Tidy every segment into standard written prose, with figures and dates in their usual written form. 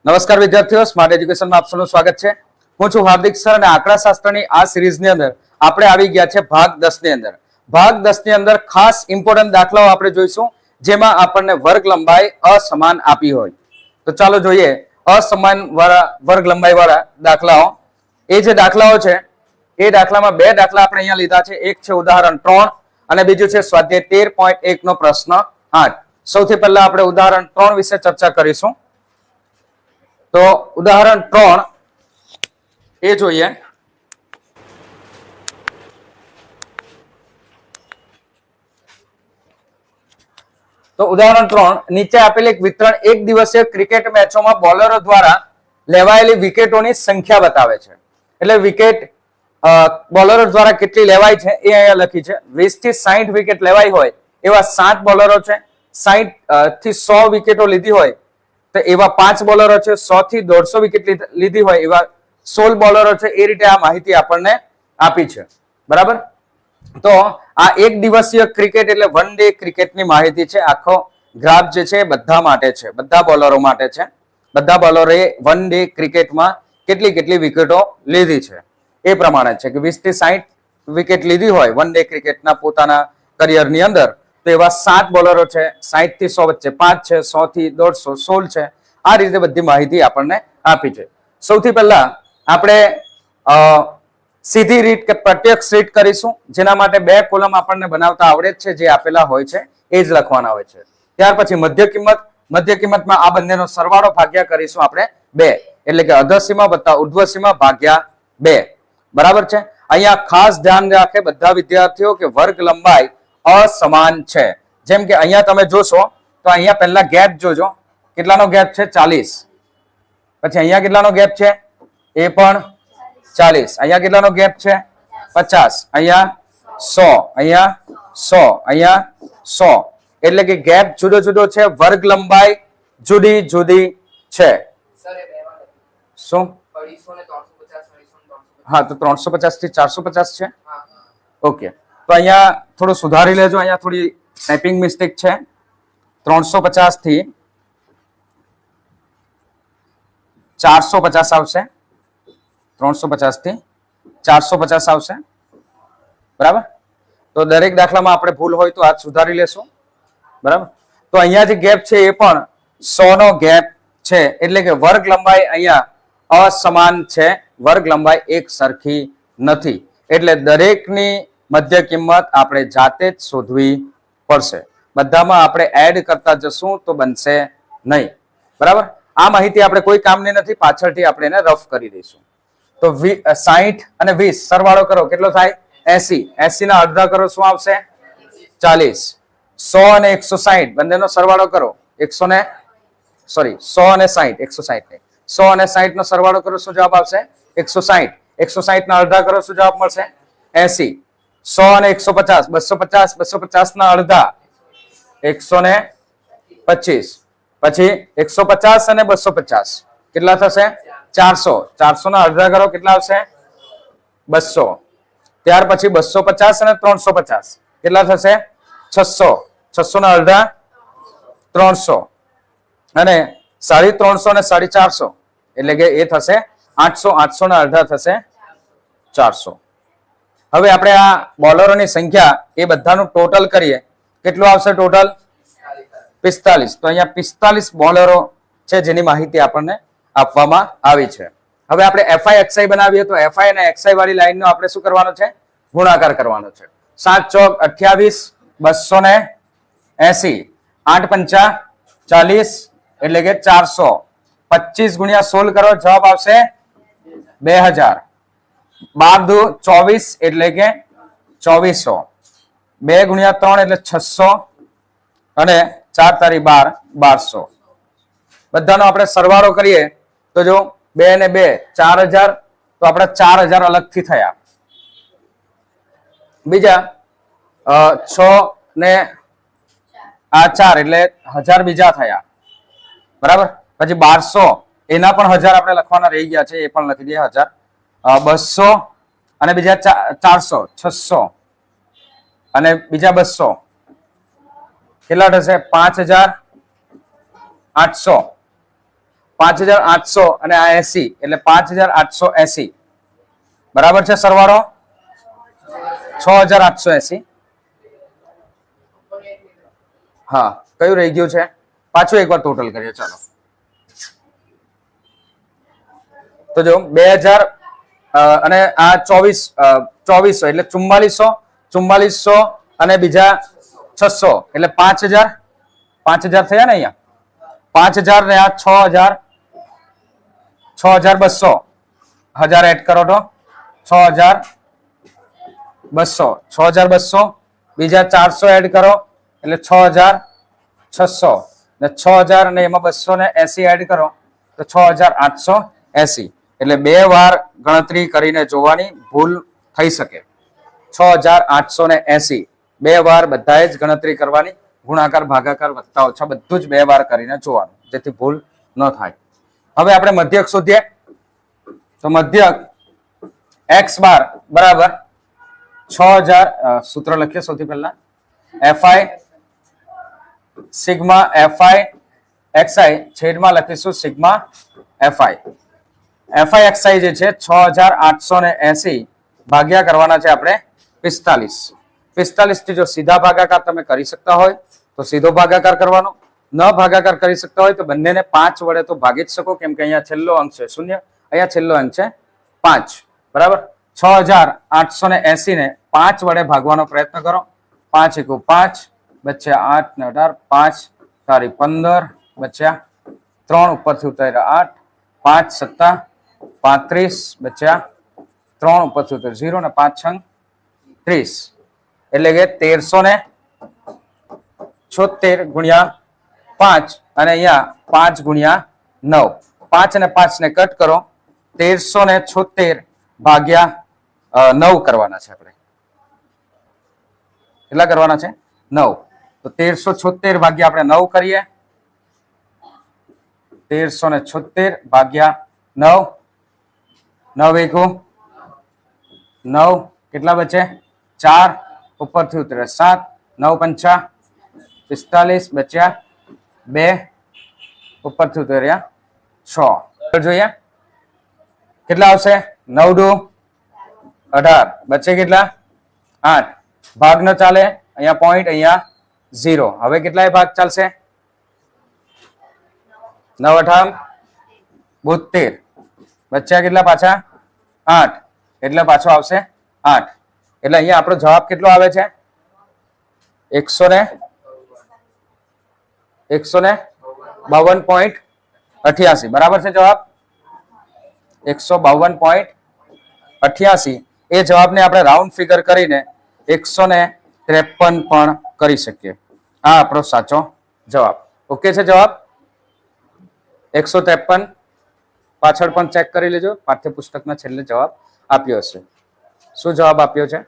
નમસ્કાર વિદ્યાર્થીઓ, સ્માર્ટ એજ્યુકેશનમાં આપ સૌનું સ્વાગત છે. હું છું હાર્દિક સર અને આંકડાશાસ્ત્રની આ સિરીઝની અંદર આપણે આવી ગયા છે ભાગ 10 ની અંદર. ભાગ 10 ની અંદર ખાસ ઇમ્પોર્ટન્ટ દાખલાઓ આપણે જોઈશું જેમાં આપણને વર્ગ લંબાઈ અસમાન આપી હોય. તો ચાલો જોઈએ અસમાન વર્ગ લંબાઈ વાળા દાખલાઓ. એ જે દાખલાઓ છે એ દાખલામાં બે દાખલા આપણે અહીંયા લીધા છે. એક છે ઉદાહરણ 3 અને બીજું છે સ્વાધ્યાય 13.1 નો પ્રશ્ન 8. સૌથી પહેલા આપણે ઉદાહરણ 3 વિશે ચર્ચા કરીશું. તો ઉદાહરણ 3 એ જોઈએ. તો ઉદાહરણ 3 નીચે આપેલ એક વિતરણ એક દિવસીય ક્રિકેટ મેચોમાં બોલરો દ્વારા લેવાયેલી વિકેટોની સંખ્યા બતાવે છે. એટલે વિકેટ બોલરો દ્વારા કેટલી લેવાય છે એ અહીંયા લખી છે. 20 થી 60 વિકેટ લેવાય હોય એવા 7 બોલરો છે. 60 થી 100 વિકેટો લીધી હોય તો એવા 5 બોલરો છે. 100 થી 150 વિકેટ લીધી હોય એવા 16 બોલરો છે. એ રીતે આ માહિતી આપણને આપી છે. બરાબર. તો આ એક દિવસીય ક્રિકેટ એટલે વન ડે ક્રિકેટની માહિતી છે. આખો ગ્રાફ જે છે બધા માટે છે, બધા બોલરો માટે છે. બધા બોલરોએ વન ડે ક્રિકેટમાં કેટલી કેટલી વિકેટો લીધી છે એ પ્રમાણે છે કે 20 થી 60 વિકેટ લીધી હોય વન ડે ક્રિકેટના પોતાના કરિયરની અંદર તો એવા 7 બોલરો છે. 60 થી 100 વચ્ચે 5 છે, 100 થી 150 16 છે. આ રીતે બધી માહિતી આપણને આપી છે. સૌથી પહેલા આપણે સીધી રીત કે પ્રત્યક્ષ રીત કરીશું, જેના માટે બે કોલમ આપણને બનાવતા આવડે છે. જે આપેલા હોય છે એ જ લખવાના હોય છે. ત્યાર પછી મધ્ય કિંમતમાં આ બંનેનો સરવાળો ભાગ્યા કરીશું આપણે 2, એટલે કે અધસીમા વત્તા ઉર્ધ્વસીમા ભાગ્યા 2. બરાબર છે. અહીંયા ખાસ ધ્યાન રાખે બધા વિદ્યાર્થીઓ કે વર્ગ લંબાઈ અસમાન છે. જેમ કે અહીંયા તમે જોશો તો અહીંયા પહેલા ગેપ જોજો. કેટલાનો ગેપ છે? 40. પછી અહીંયા કેટલાનો ગેપ છે? એ પણ 40. અહીંયા કેટલાનો ગેપ છે? 50. અહીંયા 100, અહીંયા 100, અહીંયા 100. એટલે કે ગેપ જુદો જુદો છે, વર્ગ લંબાઈ જુદી જુદી છે. શું? હા, તો 350 થી 450 છે. ઓકે, તો અહીંયા થોડું સુધારી લેજો. અહીંયા થોડી ટાઈપિંગ મિસ્ટેક છે. 350 થી 450 આવશે. 350 થી 450 આવશે. બરાબર. તો દરેક દાખલામાં આપણે ભૂલ હોય તો આ સુધારી લેશું. બરાબર. તો અહીંયા જે ગેપ છે એ પણ 100 નો ગેપ છે. એટલે કે વર્ગ લંબાઈ અહીંયા અસમાન છે. વર્ગ લંબાઈ એક સરખી નથી. એટલે દરેકની મધ્ય કિંમત આપણે જાતે જ શોધવી પડશે. બધામાં આપણે એડ કરતા જશું તો બનશે નહીં. બરાબર. આ માહિતી આપણે કોઈ કામની નથી, પાછળથી આપણે એને રફ કરી દઈશું. તો 60 અને 20 સરવાળો કરો કેટલો થાય? 80. 80 ના અડધા કરો શું આવશે? 40. 100 અને 160 બંનેનો સરવાળો કરો. 100 અને 60 160 100 અને 60 નો સરવાળો કરો શું જવાબ આવશે? 160. 160 ના અડધા કરો શું જવાબ મળશે? 80. 100 અને 150 250 250 ના અડધા 125. પછી 150 અને 250 કેટલા થશે? 400. 400 ના અડધા કરો કેટલા આવશે? 200. ત્યાર પછી 250 અને 350 કેટલા થશે? 600. 600 ના અડધા 300 અને 350 અને 450 એટલે કે એ થશે 800. 800 ના અડધા થશે 400. હવે આપણે આ બોલરોની સંખ્યા એ બધાનું ટોટલ કરીએ. કેટલું આવશે ટોટલ? 45. તો અહીંયા 45 બોલરો છે જેની માહિતી આપણને આપવામાં આવી છે. હવે આપણે FI XI બનાવીએ તો FI અને XI વાળી લાઈનનો આપણે શું કરવાનો છે? ગુણાકાર કરવાનો છે. 7 ચોક 28 280 8 પંચા 40 એટલે કે 400. 25 ગુણ્યા 16 કરો જવાબ આવશે 2000. 12 દુ 24 એટલે કે 2400. 2 ગુણ્યા 3 એટલે 600 અને 4 તારી 12 1200. બધાનો આપણે સરવાળો કરીએ તો જો 2 ને 2 4000. તો આપણે 4000 અલગથી થયા. બીજા 6 ને આ 4 એટલે 1000 બીજા થયા. બરાબર. પછી 1200 એના પણ 1000 આપણે લખવાના રહી ગયા છે, એ પણ લખી દઈએ 1000. 200 અને બીજા 400 600 અને બીજા 200 કેટલા થશે? 5800. 5800 અને આ 80 એટલે 5880 બરાબર છે સરવાળો 6880. હા કયું રહી ગયું છે પાછું એકવાર ટોટલ કરીએ ચાલો. તો જો 2000 અને આ 2400 એટલે 4400 અને બીજા 600 એટલે 5000 થયા ને અહીંયા 5000 ને આ 6200 1000 એડ કરો તો 6200 બીજા 400 એડ કરો એટલે 6600 ને 6000 ને એમાં 280 એડ કરો તો 6880 એટલે બે વાર ગણતરી કરીને જોવાની ભૂલ થઈ શકે. 6880 બે વાર બધાએ જ ગણતરી કરવાની ગુણાકાર ભાગાકાર વત્તા ઓછા બધું જ બે વાર કરીને જોવાનું જેથી ભૂલ ન થાય. હવે આપણે મધ્યક શોધીએ તો મધ્યક x બાર બરાબર 6000 સૂત્ર લખીએ સૌથી પહેલા fi સિગ્મા fi xi છેદમાં લખીશું સિગ્મા fi xi જે છે 6880 ભાગ્યા કરવાના છે આપણે 45 થી જો સીધા ભાગાકાર તમે કરી શકતા હોય તો સીધો ભાગાકાર કરવાનો, ન ભાગાકાર કરી શકતા હોય તો બંનેને 5 વડે તો ભાગી જ શકો કેમ કે અહીંયા છેલ્લો અંક છે 0, અહીંયા છેલ્લો અંક છે 5 બરાબર. 6880 ને 5 વડે ભાગવાનો પ્રયત્ન કરો. 5 × 5 બચ્યા 8 ને 18 5 તારી 15 બચ્યા 3 ઉપરથી ઉતાર્યા 8 5 + 35 બચ્યા 3 ઉપરથી ઉતાર્યા 0 ને 5 × 30 એટલે કે 1376 ગુણ્યા 5 અને અહીંયા 5 ગુણ્યા 9 5 અને 5 ને કટ કરો 1376 ભાગ્યા 9 કરવાના છે આપણે. કેટલા કરવાના છે 9 તો 1376 ભાગ્યા આપણે 9 કરીએ 1376 ભાગ્યા 9 9 × 9 કેટલા બચે 4 ઉપરથી ઉતરે 7 9 × 5 45 બચ્યા 2 ઉપરથી ઉતર્યા 6 જોઈએ કેટલા આવશે 9 × 18 બચે કેટલા 8 ભાગ ન ચાલે અહીંયા પોઈન્ટ અહીંયા 0 હવે કેટલાય ભાગ ચાલશે 9 × 8 72 બચ્યા કેટલા પાછા 8 એટલે પાછો આવશે 8 એટલે અહીંયા આપણો જવાબ કેટલો આવે છે 152.88 બરાબર છે જવાબ 152.88 એ જવાબને આપણે રાઉન્ડ ફિગર કરીને 153 પણ કરી શકીએ. આ આપણો સાચો જવાબ. ઓકે છે જવાબ 153 પાછળ પણ ચેક કરી લેજો પાઠ્યપુસ્તકના છેલ્લે જવાબ આપ્યો હશે. શું જવાબ આપ્યો છે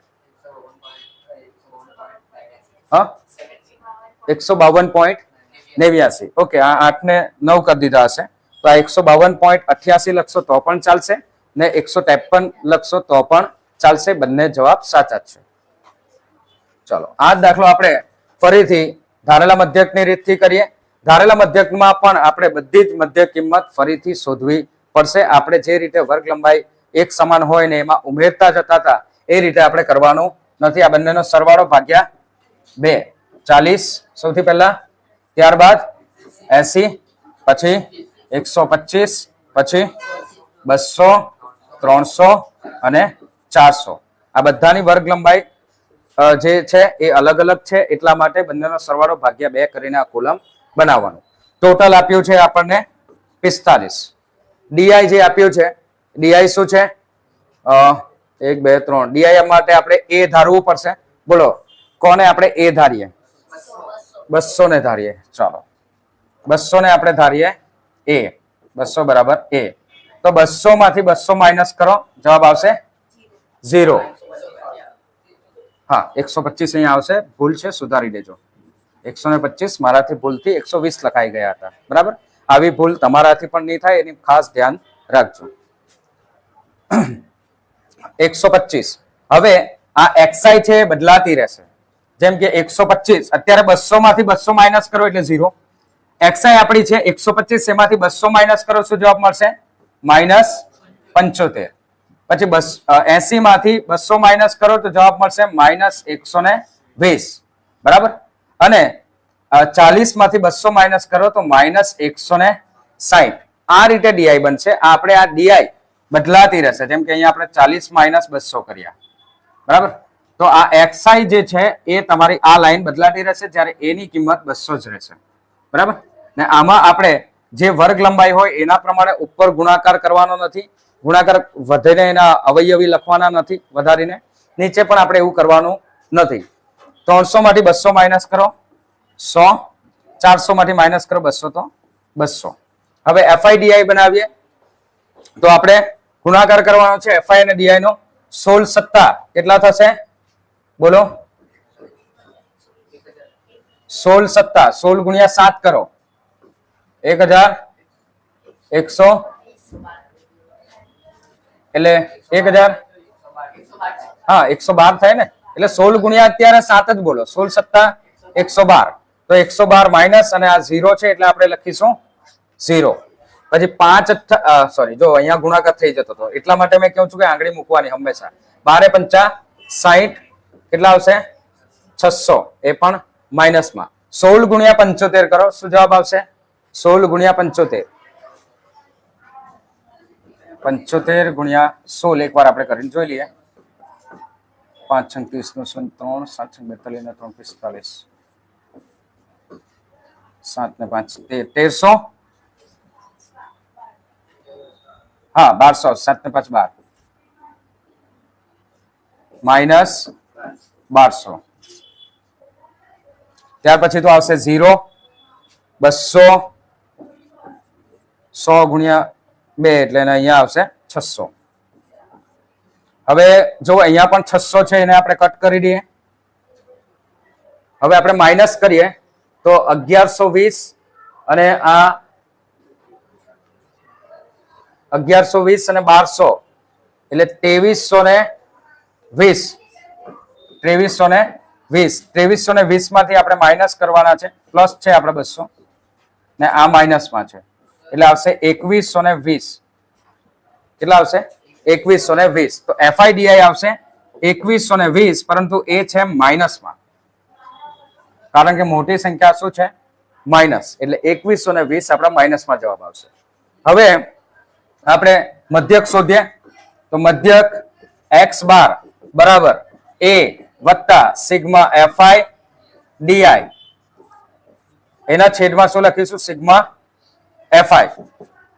152.89 ઓકે આ 8 ને 9 કરી દીધા હશે તો આ 152.88 લખશો તો પણ ચાલશે ને 153 લખશો તો પણ ચાલશે બંને જવાબ સાચા જ છે. ચલો આ દાખલો આપણે ફરીથી ધારેલા મધ્યકની રીતથી કરીએ. ધારેલા મધ્યકમાં પણ આપણે બધી જ મધ્યક કિંમત ફરીથી શોધવી પડશે. આપણે જે રીતે વર્ગ લંબાઈ એક સમાન હોય ને એમાં ઉમેરતા જતા હતા એ રીતે આપણે કરવાનું નથી. આ બંનેનો સરવાળો ભાગ્યા 2 40 સૌથી પહેલા ત્યારબાદ 80 પછી 125 પછી 200 300 અને 400 આ બધાની વર્ગ લંબાઈ જે છે એ અલગ અલગ છે એટલા માટે બંનેનો સરવાળો ભાગ્યા 2 કરીને આ કોલમ બનાવવાનું. ટોટલ આપ્યું છે આપણને 45. ડીઆઈ જે આપ્યું છે ડીઆઈ શું છે 1 2 3 ડીઆઈ માટે આપણે એ ધારવું પડશે. બોલો કોને આપણે એ ધારીએ 200 ને ધારીએ. ચાલો 200 ને આપણે ધારીએ એ 200 બરાબર એ તો 200 માંથી 200 માઇનસ કરો જવાબ આવશે 0. હા 125 અહીંયા આવશે ભૂલ છે સુધારી દેજો 125 મારાથી ભૂલથી 120 લખાઈ ગયા હતા બરાબર. આવી ભૂલ તમારાથી પણ નહીં થાય એની ખાસ ધ્યાન રાખજો. 125 હવે આ xi છે બદલાતી રહેશે જેમ કે 125 અત્યારે 200 માંથી 200 માઇનસ કરો એટલે 0 એક્સઆઈ આપણી છે 125, એમાંથી 200 માઇનસ કરો, શું જવાબ મળશે? -75. પછી 80 માંથી 200 માઇનસ કરો તો જવાબ મળશે -120. બરાબર. અને 40 માંથી 200 માઇનસ કરો તો -160. આ રીતે ડીઆઈ બનશે. આપણે આ ડીઆઈ બદલાતી રહેશે, જેમ કે અહીંયા આપણે 40 માઇનસ 200 કર્યા. બરાબર. તો આ એક્સઆઈ જે છે એ તમારી આ લાઈન બદલાતી રહેશે, જ્યારે એ ની કિંમત 200 જ રહેશે. બરાબર. ને આમાં આપણે જે વર્ગ લંબાઈ હોય એના પ્રમાણે ઉપર ગુણાકાર કરવાનો નથી, ગુણાકાર વધીને એના અવયવી લખવાના નથી વધારીને, નીચે પણ આપણે એવું કરવાનું નથી. 300 માંથી 200 માઇનસ કરો 100, 400 માંથી માઇનસ કરો 200 તો 200. હવે એફઆઈડીઆઈ બનાવીએ તો આપણે ગુણાકાર કરવાનો છે એફઆઈ અને ડીઆઈ નો. 16 સત્તા કેટલા થશે? બોલો. 16 સત્તા 16 ગુણ્યા 7 કરો 1100, એટલે 1000, હા 112 થાય ને. એટલે 16 ગુણ્યા અત્યારે 7 જ બોલો. 16 સત્તા 112, તો 112 માઇનસ અને આ 0 છે એટલે આપણે લખીશું 0. પછી 5 સોરી, જો અહીંયા ગુણાકાર થઈ જતો હતો એટલા માટે મેં કહું છું કે આંગળી મૂકવાની હંમેશા. 12 પંચા 60 કેટલા આવશે? 600, એ પણ માઇનસમાં. 16 ગુણ્યા 75 કરો, શું જવાબ આવશે? 16 ગુણ્યા 75, 75 ગુણ્યા 16 એકવાર આપણે કરીને જોઈ લઈએ. 5 6 30 3 7 6 42 ને 3 45, 7 ને 5 1300, હા 1200, 7 ને 5 12, માઇનસ 1200. ત્યાર પછી તો આવશે 0, 200, 100 ગુણ્યા 2 એટલે અહીંયા આવશે 600. હવે જો અહીંયા પણ 600 છે, એને આપણે કટ કરી દઈએ. હવે આપણે માઇનસ કરીએ તો 1120 અને આ 1120 અને 1200 એટલે 2320. 2320 માંથી આપણે માઇનસ કરવાના છે, પ્લસ છે આપણે 200 ને આ માઇનસમાં છે એટલે આવશે 2120. કેટલા આવશે? 2120. તો એફઆઈડીઆઈ આવશે 2120, પરંતુ એ છે માઇનસમાં, કારણ કે મોટી સંખ્યા શું છે? માઇનસ. એટલે 2120 આપણા માઇનસમાં જવાબ આવશે. હવે આપણે મધ્યક શોધીએ તો મધ્યક x બાર બરાબર a વત્તા સિગ્મા એફઆઈ ડીઆઈ, એના છેદમાં શું લખીશું? Sigma FI.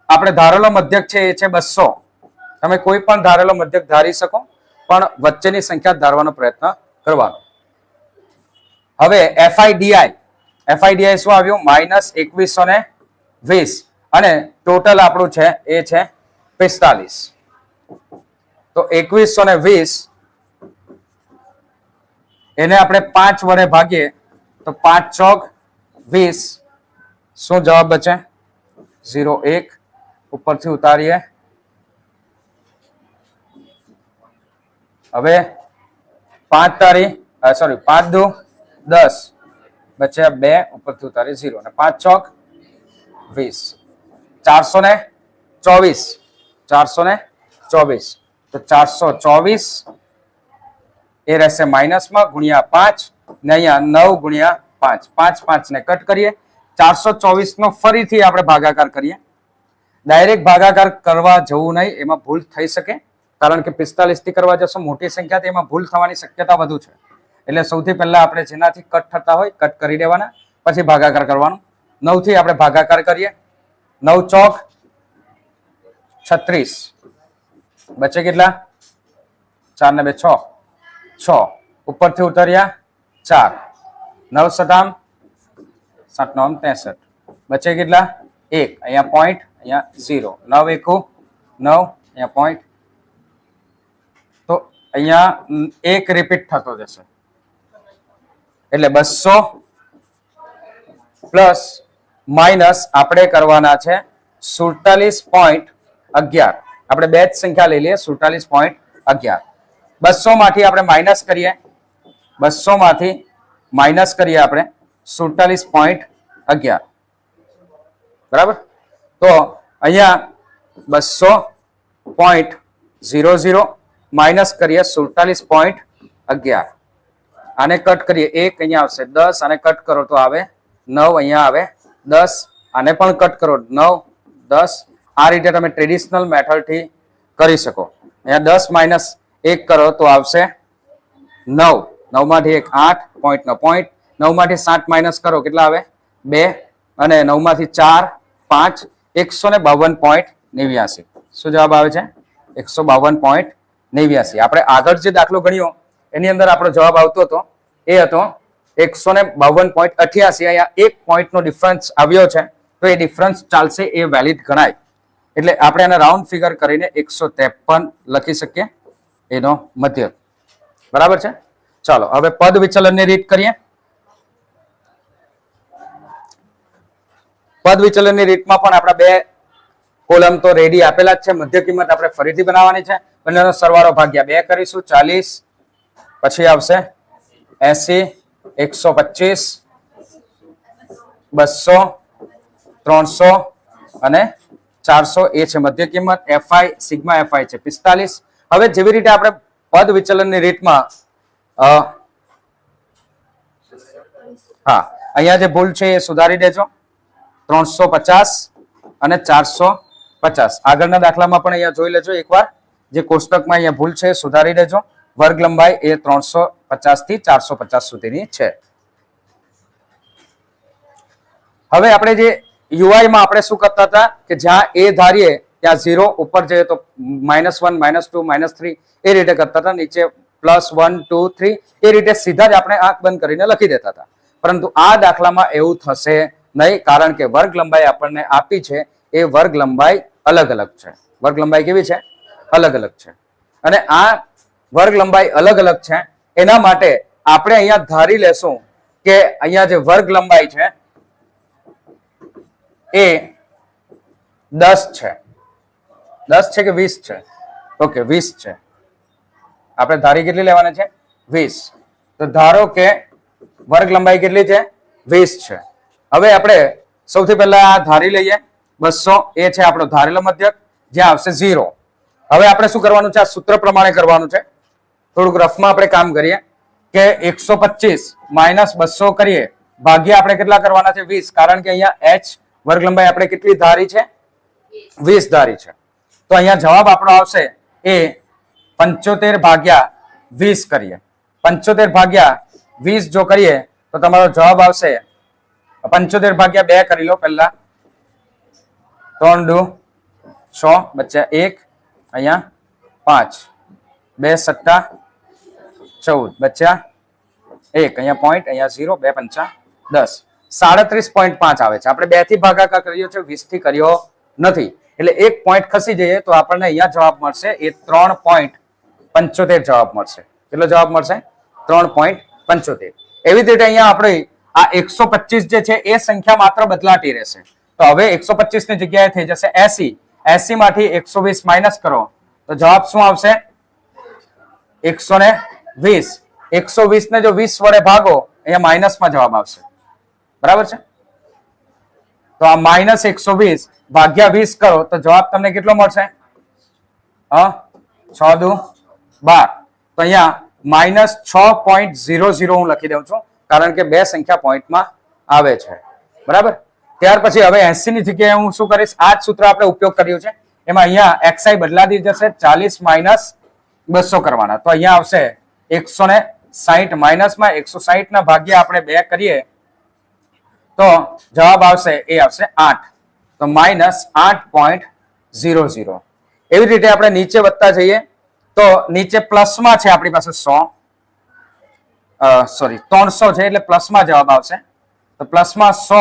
આપણે ધારેલો મધ્યક છે એ છે 200. તમે કોઈ પણ ધારેલો મધ્યક ધારી શકો, પણ વચ્ચેની સંખ્યા ધારવાનો પ્રયત્ન કરવાનો. હવે એફઆઈડીઆઈ શું આવ્યું? -2120 અને ટોટલ આપણું છે એ છે 45. તો 2120 એને આપણે 5 વડે ભાગીએ તો 5 ચોક 20. શું જવાબ બચે? 01. ઉપરથી ઉતારીએ. હવે 5 તારી સોરી 5 દુ 10 બચ્યા 2, ઉપરથી ઉતારીએ 0 અને 5 ચોક 20. 424 તો 424 એ રહેશે માઇનસમાં ગુણ્યા 5 ને અહીંયા 9 ગુણ્યા 5, 5 5 ને કટ કરીએ. 424 નો ફરીથી આપણે ભાગાકાર કરીએ. ડાયરેક્ટ ભાગાકાર કરવા જવું નહીં, એમાં ભૂલ થઈ શકે, કારણ કે 45 થી કરવા જશો મોટી સંખ્યા, તેમાં ભૂલ થવાની શક્યતા વધુ છે. એટલે સૌથી પહેલા આપણે જેનાથી કટ થતા હોય કટ કરી દેવાના, પછી ભાગાકાર કરવાનો. 9 થી આપણે ભાગાકાર કરીએ. 9 ચોક 36 બચે કેટલા? 4 ને 2 6, 6 ઉપરથી ઉતર્યા 4, 9 સતામ 7 9 63 બચે કેટલા? 1. અહીંયા પોઈન્ટ, અહીંયા 0. 9 1 9, અહીંયા પોઈન્ટ. તો અહીંયા 1 રિપીટ થતો જશે એટલે 200 પ્લસ માઇનસ આપણે કરવાના છે 47.11. આપણે બે જ સંખ્યા લઈ લઈએ. 47.11. 200 માંથી આપણે માઇનસ કરીએ. 200 માંથી માઇનસ કરીએ આપણે 47.11. બરાબર. તો અહીંયા 200.00 માઇનસ કરીએ 47.11. આને કટ કરીએ 1 અહીંયા આવશે 10, આને કટ કરો તો આવે 9, અહીંયા આવે 10, આને પણ કટ કરો 9, 10. આ રીતે તમે ટ્રેડિશનલ મેથડથી કરી શકો. અહીંયા 10 માઇનસ 1 કરો તો આવશે 9, 9 માંથી 1 8, પોઈન્ટ 9 માંથી 7 માઇનસ કરો કેટલા આવે 2, અને 9 માંથી 4 5, 152.89. શું જવાબ આવે છે 152.89. આપણે આગળ જે દાખલો ગણ્યો એની અંદર આપણો જવાબ આવતો હતો એ હતો 152.88. અહીંયા 1 પોઈન્ટનો ડિફરન્સ આવ્યો છે તો એ ડિફરન્સ ચાલશે, એ વેલિડ ગણાય. એટલે આપણે એને રાઉન્ડ ફિગર કરીને 153 લખી શકીએ એનો મધ્યક. બરાબર છે. ચાલો હવે પદ વિચલનની રીત કરીએ. પદ વિચલનની રીતમાં પણ આપણા બે કોલમ તો રેડી આપેલા જ છે. મધ્ય કિંમત આપણે ફરીથી બનાવવાની છે. બંનેનો સરવાળો ભાગ્યા 2 કરીશું. 40, પછી આવશે 80, 125, 200, 300 અને 400. એ છે મધ્ય કિંમત. એફઆઈ સિગ્મા એફઆઈ છે 45. હવે જેવી રીતે આપણે પદ વિચલનની રીતમાં અહીંયા જે ભૂલ છે એ સુધારી દેજો. 350 અને 450. આગળના દાખલામાં પણ અહીંયા જોઈ લેજો એકવાર. જે કોષ્ટકમાં અહીંયા ભૂલ છે એ સુધારી દેજો. વર્ગ લંબાઈ એ 350 થી 450 સુધીની છે. હવે આપણે જે યુઆઈ માં આપણે શું કરતા હતા કે જ્યાં એ ધારીએ ત્યાં 0, ઉપર જઈએ તો -1, -2, -3 એ રીતે કરતા હતા. નીચે +1, 2, 3 એ રીતે સીધા જ આપણે આંખ બંધ કરીને લખી દેતા હતા. પરંતુ આ દાખલામાં એવું થશે નહીં, કારણ કે વર્ગ લંબાઈ આપણને આપી છે એ વર્ગ લંબાઈ અલગ અલગ છે. વર્ગ લંબાઈ કેવી છે? અલગ અલગ છે. અને આ વર્ગ લંબાઈ અલગ અલગ છે એના માટે આપણે અહીંયા ધારી લેશું કે અહીંયા જે વર્ગ લંબાઈ છે એ 10 છે. 10 છે કે 20 છે? ઓકે 20 છે. આપણે ધારી કેટલી લેવાની છે? 20. તો ધારો કે વર્ગ લંબાઈ કેટલી છે? 20 છે. હવે આપણે સૌથી પહેલા આ ધારી લઈએ 200. એ છે આપણો ધારેલો મધ્યક, જ્યાં આવશે 0. હવે આપણે શું કરવાનું છે? આ સૂત્ર પ્રમાણે કરવાનું છે. થોડુંક રફમાં આપણે કામ કરીએ કે 125 માઇનસ 200 કરીએ ભાગ્યા આપણે કેટલા કરવાના છે? 20. કારણ કે અહીંયા h વર્ગ લંબાઈ આપણે કેટલી ધારી છે? 20 ધારી છે. તો અહીંયા જવાબ આપણો આવશે એ 75 ભાગ્યા 20 કરીએ. 75 ભાગ્યા 20 જો કરીએ તો તમારો જવાબ આવશે 75 ભાગ્યા 2 કરી લો પહેલા. 3 દુ 6 બચ્યા 1, અહીંયા 5, 2 સટ્ટા 14 બચ્યા 1, અહીંયા પોઈન્ટ, અહીંયા 0, 2 પંચા 10. 37.5 આવે છે. આપણે 2 થી ભાગાકાર કર્યો છે, 20 થી કર્યો નથી. એટલે 1 પોઈન્ટ ખસી જઈએ તો આપણને અહીંયા જવાબ મળશે એ 3.75 જવાબ મળશે. કેટલો જવાબ મળશે? 3.75. એવી જ રીતે અહીંયા આપણે આ 125 જે છે એ સંખ્યા માત્ર બદલાતી રહેશે. તો હવે 125 ની જગ્યાએ થઈ જશે 80. 80 માંથી 120 માઇનસ કરો તો જવાબ શું આવશે? 120. 120 ને જો 20 વડે ભાગો અહીંયા માઇનસમાં જવાબ આવશે. બરાબર છે? તો આ -120 ભાગ્યા 20 કરો તો જવાબ તમને કેટલો મળશે? 6 દુ 12. તો અહીંયા -6.00 હું લખી દઉં છું, કારણ કે બે સંખ્યા પોઈન્ટમાં આવે છે. બરાબર. ત્યાર પછી હવે 80 ની જગ્યાએ હું શું કરીશ? આ જ સૂત્ર આપણે ઉપયોગ કર્યું છે. એમાં અહીંયા xi બદલાતી જશે. 40 માઇનસ 200 કરવાના. તો અહીંયા આવશે 160 માઇનસમાં 160 ના ભાગ્યા આપણે 2 કરીએ તો જવાબ આવશે એ આવશે 8. તો -8.00. એવી રીતે આપણે નીચે વધતા જઈએ તો નીચે પ્લસમાં છે આપણી પાસે 300 છે એટલે પ્લસમાં જવાબ આવશે. તો પ્લસમાં 100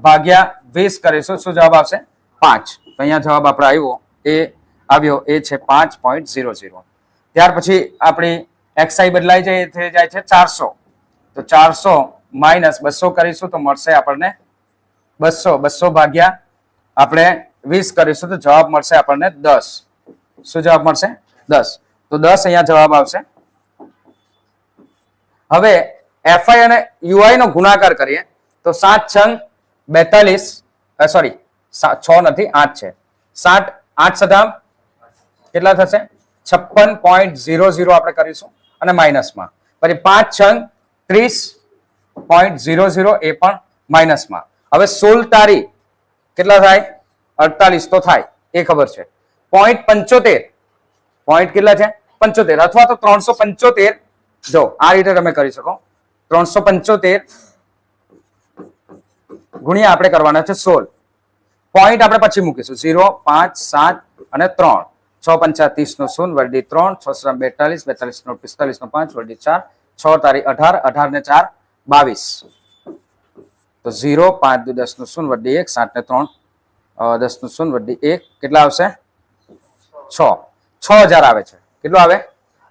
ભાગ્યા 20 કરીશું. શું જવાબ આવશે? 5. તો અહીંયા જવાબ આપણે આવ્યો એ છે 5.00. ત્યાર પછી આપણી xi બદલાઈ જાય થઈ જાય છે 400. તો 400 માઇનસ 200 કરીશું તો મળશે આપણને 200 ભાગ્યા આપણે 20 કરીશું તો જવાબ મળશે આપણને 10. શું જવાબ મળશે? 10. તો 10 અહીંયા જવાબ આવશે. હવે એફઆઈ અને યુઆઈ નો ગુણાકાર કરીએ તો 7 છંગ 42 સોરી 6 નથી 8 છે 8 સદામ કેટલા થશે 56.00 આપણે કરીશું અને માઇનસમાં પછી 5 છંગ 30.00 એ પણ માઇનસમાં હવે 16 તારી કેટલા થાય 48 તો થાય એ ખબર છે 0.75 પોઈન્ટ કેટલા છે 75 અથવા તો 375 જો આ રીતે તમે કરી શકો 375 ગુણ્યા આપણે કરવાના છે 16 પોઈન્ટ આપણે પછી મૂકીશું 0 5 7 અને 3 6 5 30 નો 0 વડી 3 6 42 42 નો 45 નો 5 વડી 4 6 તારી 18 18 ને 4 22 તો 0 5 2 10 નો 0 વડી 1 7 ને 3 10 નો 0 વડી 1 કેટલા આવશે 6000 આવે છે કેટલું આવે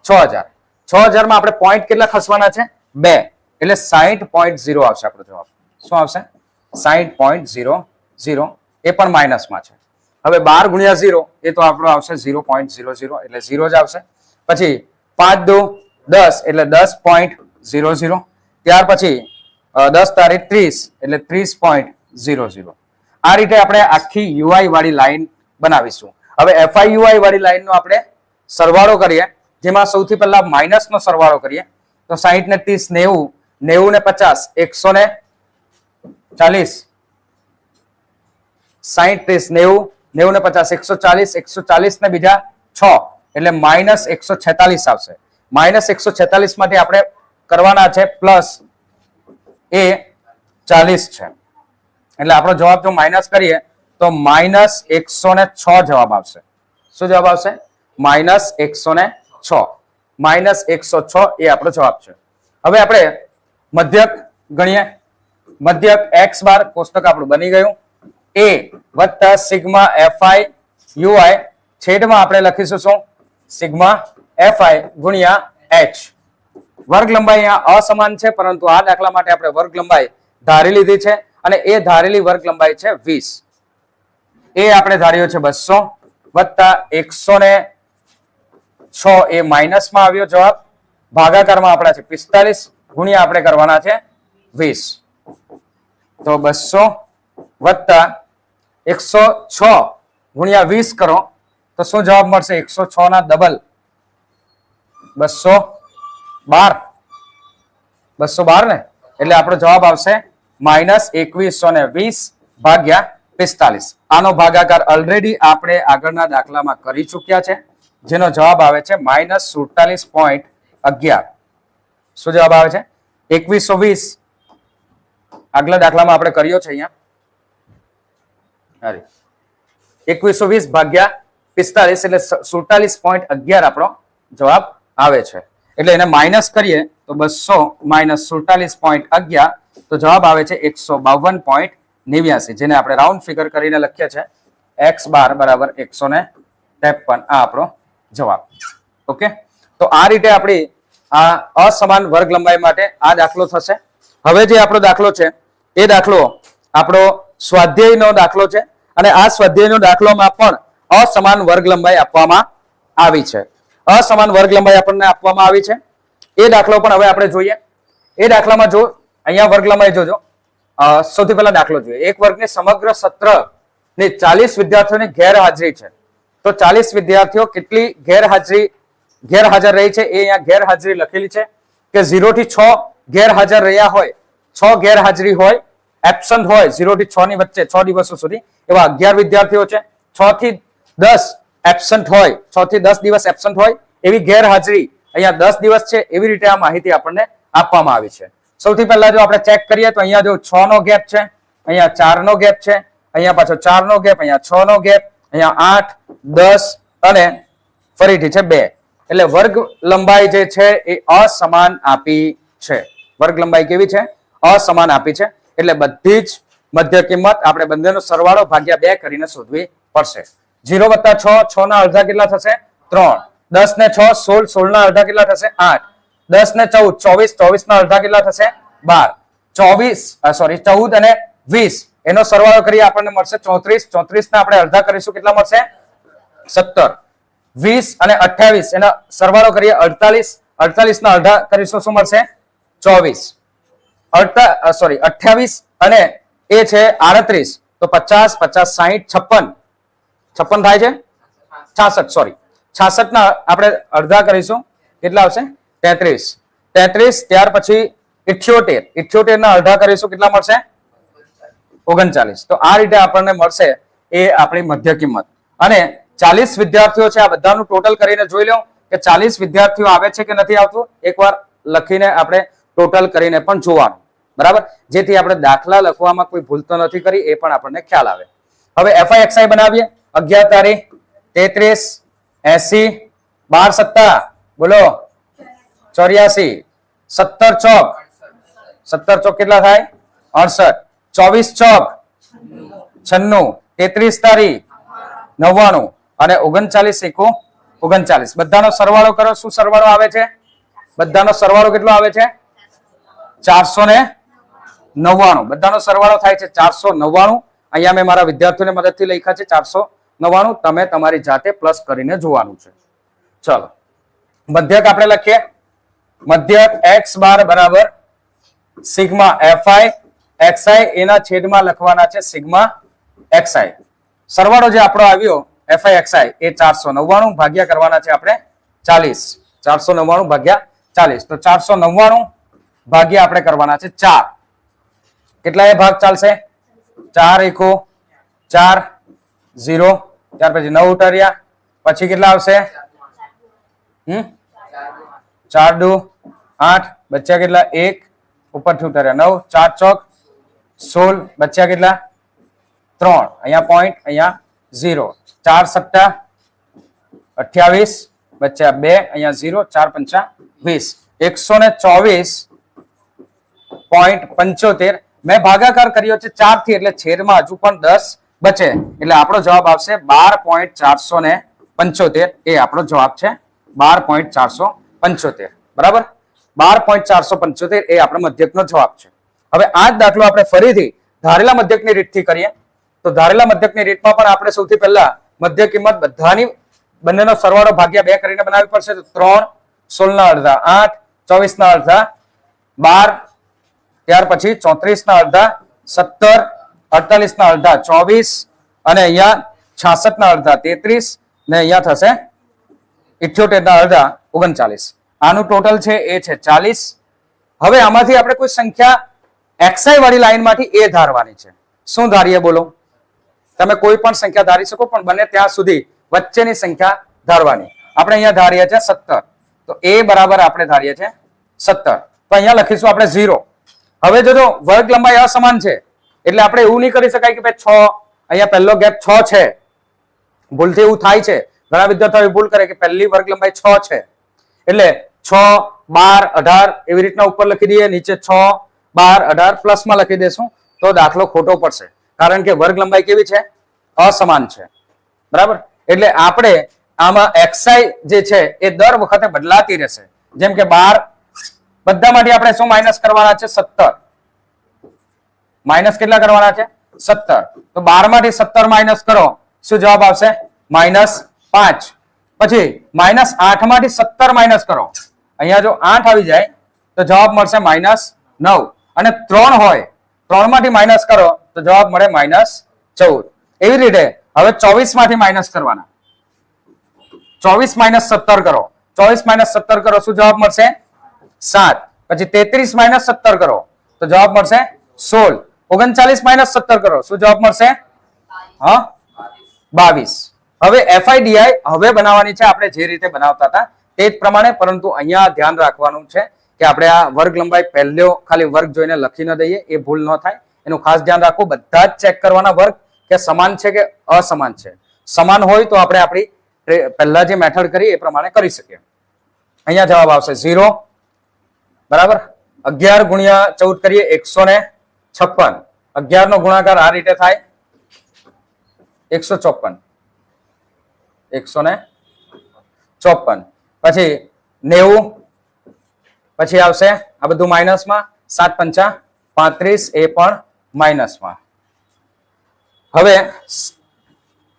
6000 માં આપણે પોઈન્ટ કેટલા ખસવાના છે 2 એટલે 60.0 આવશે આપણો જવાબ શું આવશે 60.00 એ પણ માઇનસમાં છે હવે 12 ગુણ્યા 0 એ તો આપણો આવશે 0.00 એટલે 0 જ આવશે પછી 5 2 10 એટલે 10.00 ત્યાર પછી 10 તારીખ 30 એટલે 30.00 આ રીતે આપણે આખી યુઆઈ વાળી લાઈન બનાવીશું હવે એફઆઈ યુઆઈ વાળી લાઈનનો આપણે સરવાળો કરીએ જેમાં સૌથી પહેલા માઇનસ નો સરવાળો કરીએ તો 60 ને 30 90 90 ને 50 140 60 30 90 90 ને 50 140 ને બીજા 6 એટલે માઇનસ 146 આવશે માઇનસ 146 માંથી આપણે કરવાના છે પ્લસ એ 40 છે એટલે આપણો જવાબ જો માઇનસ કરીએ તો માઇનસ 106 જવાબ આવશે શું જવાબ આવશે માઇનસ 106 માઇનસ 106 એ આપણો જવાબ છે હવે આપણે મધ્યક ગણીએ મધ્યક x બાર કોષ્ટક આપણું બની ગયું a વત્તા સિગ્મા fi ui છેદમાં આપણે લખીશું શું સિગ્મા fi ગુણ્યા h વર્ગ લંબાઈ અહીંયા અસમાન છે પરંતુ આ દાખલા માટે આપણે વર્ગ લંબાઈ ધારી લીધી છે અને એ ધારેલી વર્ગ લંબાઈ છે 20 એ આપણે ધાર્યો છે 200 વત્તા 106 એ માઇનસમાં આવ્યો જવાબ ભાગાકારમાં આપણા છે 45 ગુણ્યા આપણે કરવાના છે 20 તો 200 વત્તા 106 ગુણ્યા 20 કરો તો શું જવાબ મળશે 106 ના ડબલ 212 ને એટલે આપણો જવાબ આવશે માઇનસ 2120 ભાગ્યા 45 આનો ભાગાકાર ઓલરેડી આપણે આગળના દાખલામાં કરી ચૂક્યા છે જેનો જવાબ આવે છે માઇનસ 47.11 શું જવાબ આવે છે 2120 આગલા દાખલામાં આપણે કર્યો છે અહીંયા 2120 ભાગ્યા 45 એટલે 47.11 આપણો જવાબ આવે છે એટલે એને માઇનસ કરીએ તો 200 માઇનસ 47.11 તો જવાબ આવે છે 152.89 જેને આપણે રાઉન્ડ ફિગર કરીને લખીએ છે x બાર બરાબર 153 આ આપણો જવાબ ઓકે તો આ રીતે આપણી આ અસમાન વર્ગ લંબાઈ માટે આ દાખલો થશે હવે જે આપણો દાખલો છે એ દાખલો આપણો સ્વાધ્યાયનો દાખલો છે અને આ સ્વાધ્યાયનો દાખલોમાં પણ અસમાન વર્ગ લંબાઈ આપવામાં આવી છે અસમાન વર્ગ લંબાઈ આપણને આપવામાં આવી છે એ દાખલો પણ હવે આપણે જોઈએ એ દાખલામાં જો અહીંયા વર્ગ લંબાઈ જોજો સૌથી પહેલા દાખલો જોઈએ એક વર્ગની સમગ્ર સત્ર ને 40 વિદ્યાર્થીઓની ગેરહાજરી છે તો 40 વિદ્યાર્થીઓ કેટલી ગેરહાજર રહી છે એ અહીંયા ગેરહાજરી લખેલી છે કે 0 થી 6 ગેરહાજર રહ્યા હોય 6 ગેરહાજરી હોય એબ્સન્ટ હોય 0 થી 6 ની વચ્ચે 6 દિવસો સુધી એવા 11 વિદ્યાર્થીઓ છે 6 થી 10 એબ્સન્ટ હોય 6 થી 10 દિવસ એબ્સન્ટ હોય એવી ગેરહાજરી અહીંયા 10 દિવસ છે એવી રીતે આ માહિતી આપણને આપવામાં આવી છે સૌથી પહેલા જો આપણે ચેક કરીએ તો અહીંયા જો 6 નો ગેપ છે અહીંયા 4 નો ગેપ છે અહીંયા પાછો 4 નો ગેપ અહીંયા 6 નો ગેપ અહીંયા 8 10 અને ફરીથી છે 2 એટલે વર્ગ લંબાઈ જે છે એ અસમાન આપી છે વર્ગ લંબાઈ કેવી છે અસમાન આપી છે એટલે બધી જ મધ્ય કિંમત આપણે બંનેનો સરવાળો ભાગ્યા 2 કરીને શોધવી પડશે 0 વત્તા 6 6 ના અડધા કેટલા થશે 3 10 ને 6 16 16 ના અડધા કેટલા થશે 8 10 ને 14 24 24 ના અડધા કેટલા થશે 14 અને 20 એનો સરવાળો કરીએ આપણને મળશે 34 34 ના આપણે અડધા કરીશું કેટલા મળશે 17 20 અને 28 એનો સરવાળો કરીએ 48 48 ના અડધા કરીશું શું મળશે 24 28 અને એ છે 38, તો 50, 50, 60, 56 થાય છે 66, સોરી 66 ના આપણે અડધા કરીશું, કેટલા આવશે 33, 33, ત્યાર પછી 78, 78 ના અડધા કરીશું, કેટલા મળશે 39. તો આ રીતે આપણને મળશે એ આપણી મધ્ય કિંમત. અને 40 વિદ્યાર્થીઓ છે, આ બધાનું ટોટલ કરીને જોઈ લો કે 40 વિદ્યાર્થીઓ આવે છે કે નથી આવતું, એકવાર લખીને આપણે ટોટલ કરીને પણ જોવાનું, બરાબર, જેથી આપણે દાખલા લખવામાં કોઈ ભૂલ તો નથી કરી એ પણ આપણને ખ્યાલ આવે. હવે FIXI બનાવીએ. 11 તારીખ 33, 80, 12 સત્તા બોલો 84, 17 ચોક 17 ચોક કેટલા થાય 68, 24 ચોક 96, 33 તારીખ 99 અને 39 એકો 39. બધાનો સરવાળો કરો. શું સરવાળો આવે છે? બધાનો સરવાળો કેટલો આવે છે 499. બધાનો સરવાળો થાય છે 499. અહીંયા મેં મારા વિદ્યાર્થીઓને મદદથી લખ્યા છે 499. તમે તમારી જાતે પ્લસ કરીને જોવાનું છે. ચલો મધ્યક આપણે લખીએ. મધ્યક x બાર બરાબર સિગ્મા fi xi એના છેદમાં લખવાના છે સિગ્મા xi. સરવાળો જે આપણો આવ્યો fi xi એ 499 ભાગ્યા કરવાના છે આપણે 40. 499 ભાગ્યા 40, તો 499 ભાગ્યા આપણે કરવાના છે 4. કેટલા એ ભાગ ચાલશે 4 એકો 4 0, ત્યાર પછી 9 ઉતાર્યા, પછી કેટલા આવશે 4 દુ 8, બચ્યા કેટલા 1, ઉપરથી ઉતાર્યા 9, 4 ચોક 16, બચ્યા કેટલા 3, અહીંયા પોઈન્ટ, અહીંયા 0, 4 સટ્ટા 28, બચ્યા 2, અહીંયા 0, 4 પંચા 20, 124.75. મેં ભાગાકાર કર્યો છે 4 થી, એટલે છેદમાં હજુ પણ 10 બચે, એટલે આપણો જવાબ આવશે 12.475. એ આપણો જવાબ છે 12.475, બરાબર. 12.475 એ આપણો મધ્યકનો જવાબ છે. હવે આ જ દાખલો આપણે ફરીથી ધારેલા મધ્યકની રીતથી કરીએ. તો ધારેલા મધ્યકની રીતમાં પણ આપણે સૌથી પહેલા મધ્ય કિંમત બધાની બંનેનો સરવાળો ભાગ્યા 2 કરીને બનાવવી પડશે. તો 3, 16 ના અડધા 8, 24 ના અડધા 12, ત્યાર પછી 34 ના અડધા 17, 48 ના અડધા 24 અને અહીંયા 66 ના અડધા 33 ને અહીંયા થશે 78 ના અડધા 39. આનું ટોટલ છે એ છે 40. હવે આમાંથી આપણે કોઈ સંખ્યા xi વાળી લાઈનમાંથી એ ધારવાની છે. શું ધારીએ બોલો? તમે કોઈ પણ સંખ્યા ધારી શકો, પણ બને ત્યાં સુધી વચ્ચેની સંખ્યા ધારવાની. આપણે અહીંયા ધારીએ છીએ 17, તો એ બરાબર આપણે ધારીએ છીએ 17. તો અહીંયા લખીશું આપણે 0. હવે જો વર્ગ લંબાઈ અસમાન છે એટલે આપણે એવું નહીં કરી શકાય કે ભાઈ 6, અહીંયા પહેલો ગેપ 6 છે. ભૂલથી એવું થાય છે, ઘણા વિદ્યાર્થીઓ ભૂલ કરે કે પહેલી વર્ગ લંબાઈ 6 છે એટલે 6, 12, 18 એવી રીતના ઉપર લખી દઈએ, નીચે 6, 12, 18 પ્લસમાં લખી દેશું તો દાખલો ખોટો પડશે, કારણ કે વર્ગ લંબાઈ કેવી છે? અસમાન છે, બરાબર. એટલે આપણે આમાં xi જે છે એ દર વખતે બદલાતી રહેશે. જેમ કે 12 બધામાંથી આપણે શું માઇનસ કરવાના છે? 17. માઇનસ કેટલા કરવાના છે? 17. તો 12 માંથી 17 માઇનસ કરો, શું જવાબ આવશે? -5. પછી -8 માંથી 17 માઇનસ કરો, અહીંયા જો 8 આવી જાય તો જવાબ મળશે -9. અને 3 હોય, 3 માંથી માઇનસ કરો તો જવાબ મળે -14. એવી રીતે હવે 24 માંથી માઇનસ કરવાના. 24 - 17 કરો, 24 - 17 કરો, શું જવાબ મળશે? 7. પછી 33 - 17 કરો તો જવાબ મળશે 16. 39 - 17 કરો, શું જવાબ મળશે? 22. હવે FIDI હવે બનાવવાની છે આપણે જે રીતે બનાવતા હતા તે જ પ્રમાણે, પરંતુ અહીંયા ધ્યાન રાખવાનું છે કે આપણે આ વર્ગ લંબાઈ પહેલો ખાલી વર્ગ જોઈને લખી ન દઈએ, એ ભૂલ ન થાય એનું ખાસ ધ્યાન રાખવું. બધા જ ચેક કરવાના વર્ગ કે સમાન છે કે અસમાન છે. સમાન હોય તો આપણે આપણી પહેલા જે મેથડ કરી એ પ્રમાણે કરી શકીએ. અહીંયા જવાબ આવશે 0, બરાબર. 11 ગુણ્યા 14 કરીએ 156. 11 નો ગુણાકાર આ રીતે થાય 154. 154 પછી 90, પછી આવશે આ બધું માઇનસમાં 7 પંચા 35, એ પણ માઇનસમાં. હવે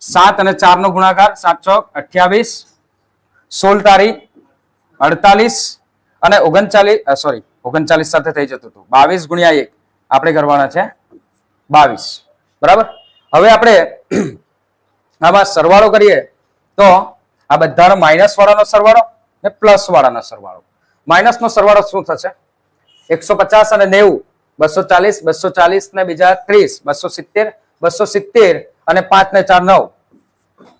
7 અને 4 નો ગુણાકાર 7 ચોક 28, 16 તારીખ 48 અને 39, સોરી 39 સાથે થઈ જતું હતું. 22 ગુણ્યા 1 આપણે કરવાના છે 22. બરાબર. હવે આપણે આમાં સરવાળો કરીએ તો આ બધાનો માઇનસ વાળાનો સરવાળો ને પ્લસ વાળાનો સરવાળો. માઇનસ નો સરવાળો શું થશે? 150 અને 90, 240, 240 ને બીજા 30, 270, 270 અને 5 ને 4 9,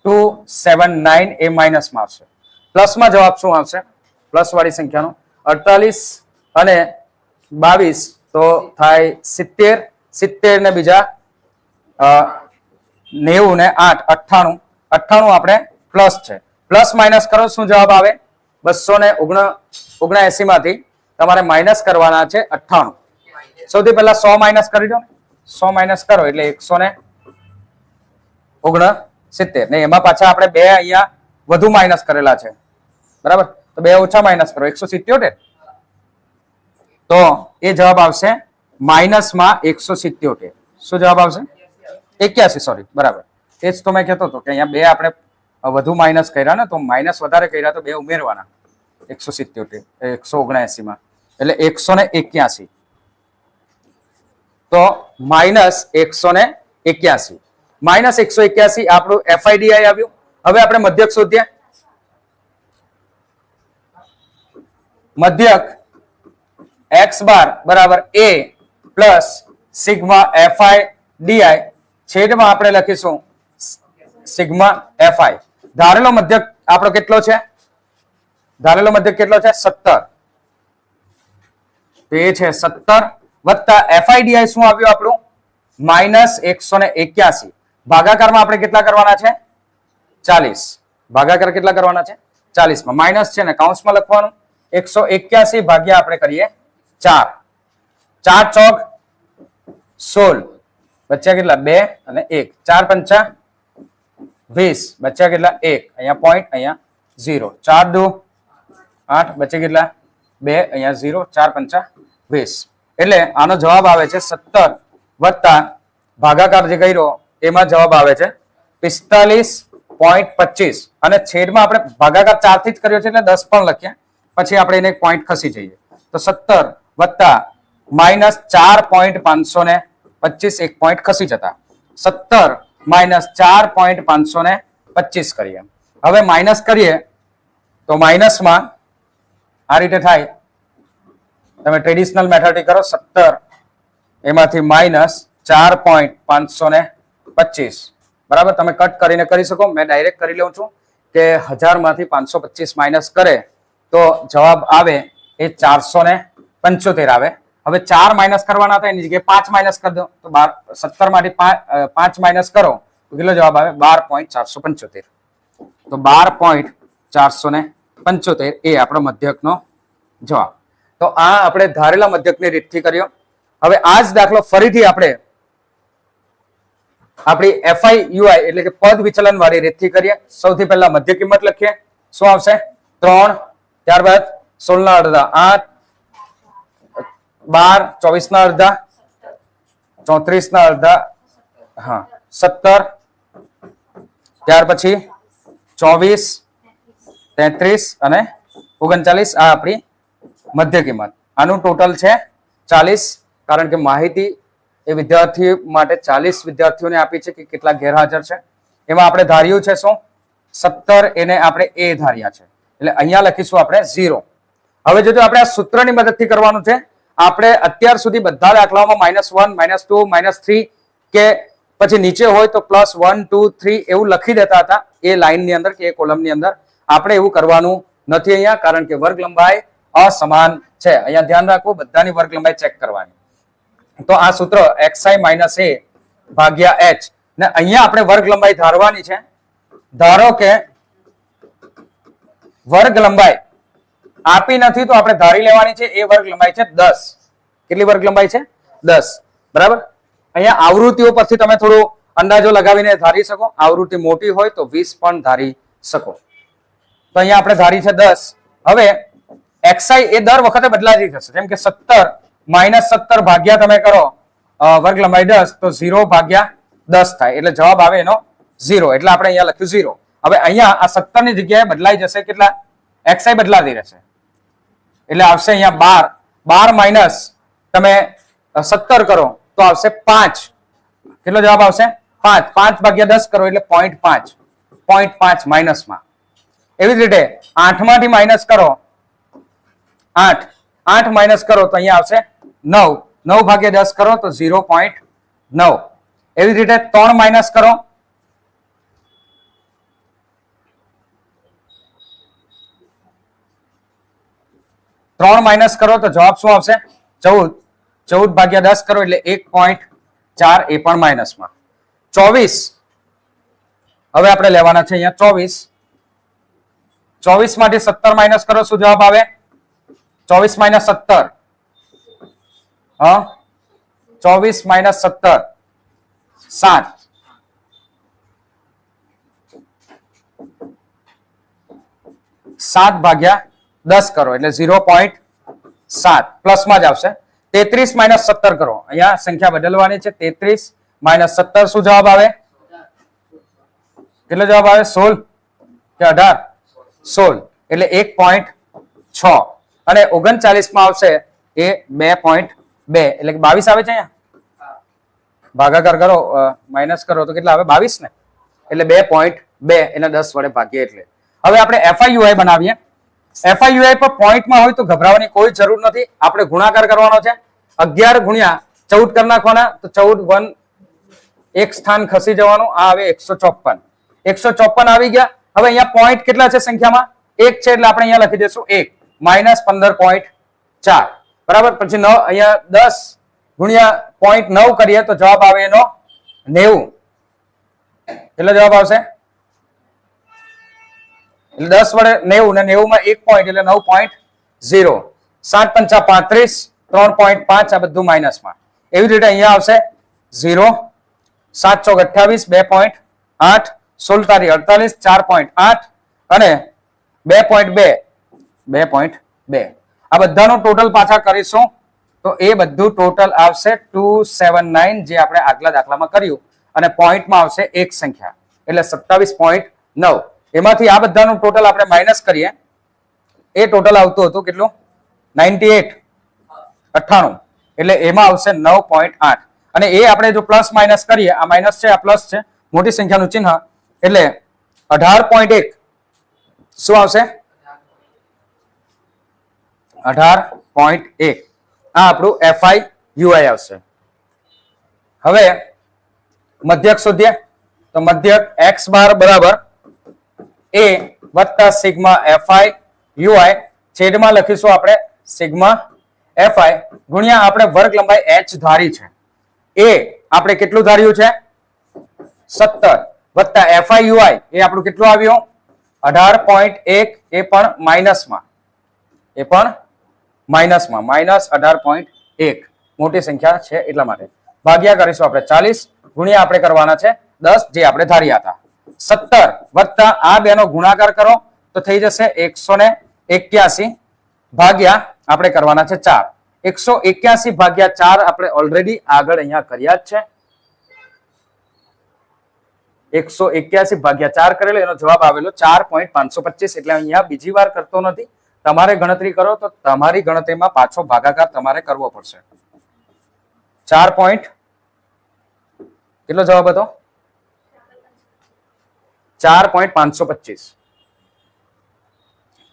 279 એ માઇનસ માં આવશે. પ્લસ માં જવાબ શું આવશે? પ્લસ વાળી સંખ્યાનો 48 અને 22 તો થાય 70, 70 ને બીજા 90 ને 8 98, 98 આપણે પ્લસ છે. પ્લસ માઇનસ કરો શું જવાબ આવે? 279 માંથી તમારે માઇનસ કરવાના છે 98. સૌથી પહેલા 100 માઇનસ કરી દો ને. 100 માઇનસ કરો એટલે 169 ને એમાં પાછા આપણે બે અહીંયા વધુ માઇનસ કરેલા છે. બરાબર. તો બે ઓછા માઇનસ કરો 177. તો એ જવાબ આવશે માઇનસ માં 177. શું જવાબ આવશે? 81. સોરી, બરાબર. એ જ તો મેં કહેતો હતો કે અહીંયા બે આપણે વધુ માઇનસ કર્યા ને, તો માઇનસ વધારે કર્યા તો બે ઉમેરવાના 177 179 માં એટલે 181. તો માઇનસ 181 માઇનસ 181 આપણું FIDI આવ્યું. હવે આપણે મધ્યક શોધીએ. મધ્યક x બાર બરાબર a પ્લસ સિગ્મા FIDI છેદમાં આપણે લખીશું સિગ્મા FI. ધારેલો મધ્યક આપણો કેટલો છે? ધારેલો મધ્યક કેટલો છે? 17. તો એ છે 17 વત્તા FIDI શું આવ્યું આપણું? માઇનસ 181. ભાગાકારમાં આપણે કેટલા કરવાના છે? 40. ભાગાકાર કેટલા કરવાના છે? 40 માં. માઇનસ છે ને કૌંસમાં લખવાનું. 181 ભાગ્યા આપણે કરીએ 4. 4 ચોક 16. બચ્યા કેટલા? 2 અને 1. 4 પંચા 20. બચ્યા કેટલા? 1. અહીંયા પોઈન્ટ, અહીંયા 0. 4 દુ 8. બચ્યા કેટલા? 2. અહીંયા 0. 4 પંચા 20. એટલે આનો જવાબ આવે છે 17 વત્તા ભાગાકાર જે કર્યો એમાં જવાબ આવે છે 45.25 અને છેદમાં આપણે ભાગાકાર 4 થી જ કર્યો છે એટલે 10 પણ લખ્યા. પછી આપણે એને પોઈન્ટ ખસી જઈએ તો 17 વત્તા માઇનસ 4.525 એક પોઈન્ટ ખસી જતા 17 માઇનસ 4.525 કરીએ. હવે માઇનસ કરીએ તો માઇનસમાં આ રીતે થાય. તમે ટ્રેડિશનલ મેથડથી કરો 17 એમાંથી માઇનસ 4.525. બરાબર. તમે કટ કરીને કરી શકો. મેં ડાયરેક્ટ કરી લઉં છું કે 1000 માંથી 525 માઇનસ કરે તો જવાબ આવે એ 475 આવે. હવે 4 માઇનસ કરવાના હતા એની જગ્યાએ 5 માઇનસ કરી દો તો 17 માંથી 5 માઇનસ કરો તો કેટલો જવાબ આવે? 12.475. તો 12.475 એ આપણો મધ્યકનો જવાબ. તો આ આપણે ધારેલા મધ્યકની રીતથી કર્યો. હવે આ જ દાખલો ફરીથી આપણે આપણી FIUI એટલે કે પદ વિચલન વાળી રીતથી કરીએ. સૌથી પહેલા મધ્ય કિંમત લખીએ. શું આવશે? 3. ત્યારબાદ 16 ના અડધા 8, 12, 24 ના અડધા 34 ના અડધા 17, ત્યાર પછી 24, 33 અને 39 આ આપણી મધ્ય કિંમત. આનું ટોટલ છે 40 કારણ કે માહિતી એ વિદ્યાર્થી માટે 40 વિદ્યાર્થીઓને આપી છે કે કેટલા ગેરહાજર છે. એમાં આપણે ધાર્યું છે શું? 17 એને આપણે a ધાર્યા છે એટલે અહીંયા લખીશું આપણે 0. હવે જો આપણે આ સૂત્રની મદદથી કરવાનું છે. આપણે અત્યાર સુધી બધા દાખલાઓમાં -1, -2, -3 કે પછી નીચે હોય તો +1, 2, 3 એવું લખી દેતા હતા એ લાઈનની અંદર કે એ કોલમની અંદર. આપણે એવું કરવાનું નથી અહીંયા કારણ કે વર્ગ લંબાઈ અસમાન છે. અહીંયા ધ્યાન રાખવું, બધાની વર્ગ લંબાઈ ચેક કરવાની. તો આ સૂત્ર xi - a ભાગ્યા h ને અહીંયા આપણે વર્ગ લંબાઈ ધારવાની છે. ધારો કે વર્ગ લંબાઈ આપી નથી તો આપણે ધારી લેવાની છે. એ વર્ગ લંબાઈ છે 10. કેટલી વર્ગ લંબાઈ છે? 10. બરાબર. અહીંયા આવૃત્તિઓ પરથી તમે થોડું અંદાજો લગાવીને ધારી શકો. આવૃત્તિ મોટી હોય તો 20 પણ ધારી શકો. તો અહીંયા આપણે ધારી છે 10. હવે xi એ દર વખતે બદલાતી થશે. જેમ કે 17 -17 ભાગ્યા તમે કરો વર્ગ લંબાઈ 10 તો 0 ભાગ્યા 10 થાય એટલે જવાબ આવે એનો 0. એટલે આપણે અહીંયા લખ્યું 0. હવે અહીંયા આ 17 ની જગ્યાએ બદલાઈ જશે કેટલા? xi બદલાતી રહેશે એટલે આવશે અહીંયા 12 12 માઇનસ તમે 17 કરો તો આવશે 5. કેટલો જવાબ આવશે? 5. 5 ભાગ્યા 10 કરો એટલે 0.5. 0.5 માઇનસમાં. એવી જ રીતે 8 માંથી માઇનસ કરો, 8 માઇનસ કરો તો અહીંયા આવશે 9. 9 ભાગ્યા 10 કરો તો 0.9. એવી જ રીતે 3 માઇનસ કરો, 3 માઇનસ કરો તો જવાબ શું આવશે? 14. 14 ભાગ્યા 10 કરો એટલે 1.4, એ પણ માઇનસમાં. 24 હવે આપણે લેવાના છે અહીંયા 24. 24 માંથી 17 માઇનસ કરો, શું જવાબ આવે? 24 માઇનસ 17. 24 માઇનસ 17 7. 7 ભાગ્યા 10 કરો એટલે 0.7, પ્લસમાં જ આવશે. 33 માઇનસ 17 કરો, અહીંયા સંખ્યા બદલવાની છે. 33 માઇનસ 17 શું જવાબ આવે? કેટલો જવાબ આવે? 16 કે 18? 16 એટલે 1.6. અને 39 માં આવશે એ 2.2 એટલે કે 22 આવે છે. અહીંયા ભાગાકાર કરો, માઇનસ કરો તો કેટલા આવે? 22 ને, એટલે 2.2 એને 10 વડે ભાગીએ એટલે. હવે આપણે FIUI બનાવીએ. FIUI પર પોઈન્ટમાં હોય તો ગભરાવાની કોઈ જરૂર નથી. આપણે ગુણાકાર કરવાનો છે. 11 ગુણ્યા 14 કરી નાખવાના તો 14 1 એક સ્થાન ખસી જવાનું. આ આવે 154. 154 આવી ગયા. હવે અહીંયા પોઈન્ટ કેટલા છે સંખ્યામાં? 1 છે એટલે આપણે અહીંયા લખી દઈશું 1 માઇનસ 15.4 બરાબર. પછી 9 અહીંયા 10 ગુણ્યા 0.9 કરીએ તો જવાબ આવે એનો 90. કેટલો જવાબ આવશે? એટલે 10 વડે 90 ને 90 માં 1 પોઈન્ટ એટલે 9.0. 7 પંચા 35, 3.5 આ બધું માઇનસમાં. એવી રીતે અહીંયા આવશે 0. 7 ચોક 28, 2.8, 16 તારી 48, 4.8 અને 2.2. 2.2 આ બધાનું ટોટલ પાછા કરીશું તો એ બધું ટોટલ આવશે 279, જે આપણે આગલા દાખલામાં કર્યું. અને પોઈન્ટમાં આવશે એક સંખ્યા એટલે 27.9. એમાંથી આ બધાનું ટોટલ આપણે માઇનસ કરીએ, એ ટોટલ આવતું હતું કેટલું? 98, 98 એટલે એમાં આવશે 9.8. અને એ આપણે જો પ્લસ માઇનસ કરીએ, આ માઇનસ છે આ પ્લસ છે, મોટી સંખ્યાનું ચિહ્ન, એટલે 18.1 શું આવશે? 18.1. આ આપણું FIUI આવશે. હવે મધ્યક શોધીએ તો મધ્યક x બાર બરાબર a વત્તા સિગ્મા FIUI છેદમાં લખીશું આપણે સિગ્મા FI ગુણ્યા આપણે વર્ગ લંબાઈ h ધારી છે. a આપણે કેટલું ધાર્યું છે? 17 વત્તા FIUI એ આપણું કેટલું આવ્યું? 18.1. એ પણ માઇનસમાં, એ પણ માઇનસમાં, માઇનસ 18.1. મોટી સંખ્યા છે એટલા માટે. ભાગ્યા કરીશું આપણે 40 ગુણ્યા આપણે કરવાના છે 10 જે આપણે ધાર્યા હતા. 17 વત્તા આ બેનો ગુણાકાર કરો તો થઈ જશે 181 ભાગ્યા આપણે કરવાના છે 4. 181 ભાગ્યા 4 આપણે ઓલરેડી આગળ અહીંયા કર્યા જ છે. 181 ભાગ્યા 4 કરેલો, એનો જવાબ આવેલો 4.525. એટલે અહીંયા બીજી વાર કરતો નથી. તમારે ગણતરી કરો તો તમારી ગણતરીમાં પાછો ભાગાકાર તમારે કરવો પડશે. 4. કેટલો જવાબ હતો? 4.525.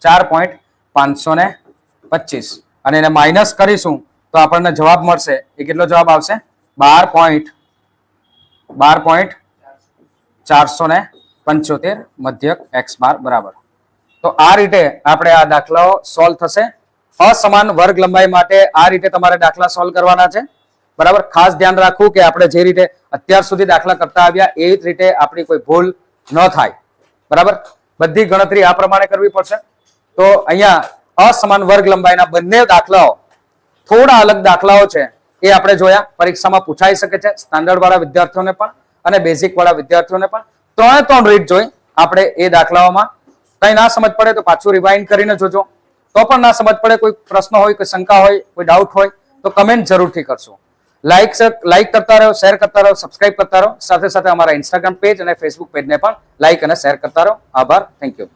4.525 અને એને માઇનસ કરીશું તો આપણને જવાબ મળશે. એ કેટલો જવાબ આવશે? 12.475 મધ્યક x બાર બરાબર. તો આ રીતે આપણે આ દાખલાઓ સોલ્વ થશે. અસમાન વર્ગ લંબાઈ માટે આ રીતે તમારે દાખલા સોલ્વ કરવાના છે બરાબર. ખાસ ધ્યાન રાખવું કે આપણે જે રીતે અત્યાર સુધી દાખલા કરતા આવ્યા એ જ રીતે આપણી કોઈ ભૂલ ન થાય બરાબર. બધી ગણતરી આ પ્રમાણે કરવી પડશે. તો અહીંયા અસમાન વર્ગ લંબાઈના બંને દાખલાઓ, થોડા અલગ દાખલાઓ છે એ આપણે જોયા. પરીક્ષામાં પૂછાઈ શકે છે, સ્ટાન્ડર્ડ વાળા વિદ્યાર્થીઓને પણ અને બેઝિક વાળા વિદ્યાર્થીઓને પણ. 3 રીત જોઈ આપણે એ દાખલાઓમાં. કઈ ના સમજ પડે તો પાછું રિવાઇન્ડ કરીને જોજો. તો પણ ના સમજ પડે, કોઈ પ્રશ્ન હોય, કોઈ શંકા હોય, કોઈ ડાઉટ હોય તો કમેન્ટ જરૂરથી કરશો. લાઈક કરતા રહો, શેર કરતા રહો, સબસ્ક્રાઇબ કરતા રહો. સાથે સાથે અમારા ઇન્સ્ટાગ્રામ પેજ અને ફેસબુક પેજને પણ લાઈક અને શેર કરતા રહો. આભાર. Thank you.